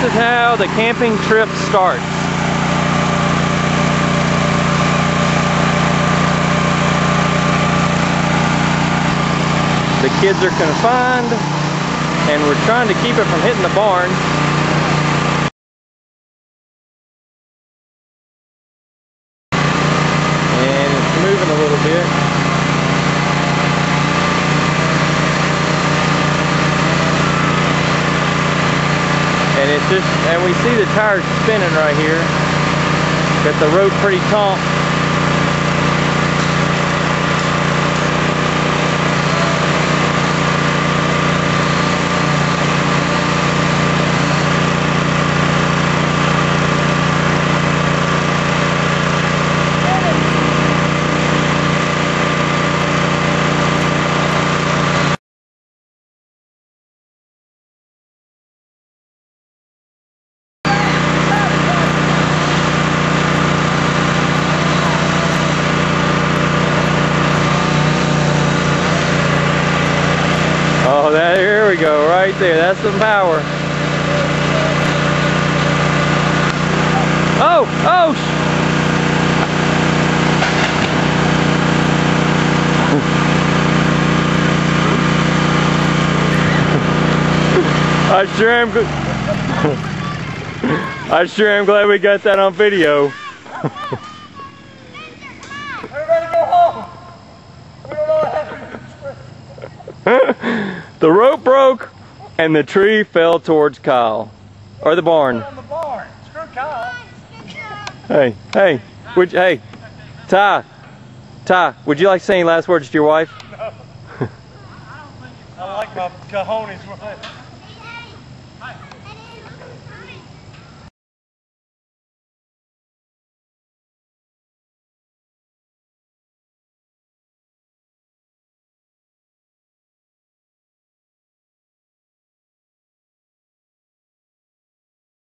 is how the camping trip starts. The kids are confined, and we're trying to keep it from hitting the barn. And it's moving a little bit. And it's just, and we see the tires spinning right here. Got the road pretty taut. Oh, here we go, right there. That's some power. Oh, oh! I sure am glad we got that on video. Everybody go home. We don't know what happened. The rope broke and the tree fell towards Kyle. Or the barn. On the barn. Screw Kyle. Hey, hey, Ty, would you like to say any last words to your wife? No. I like my cojones.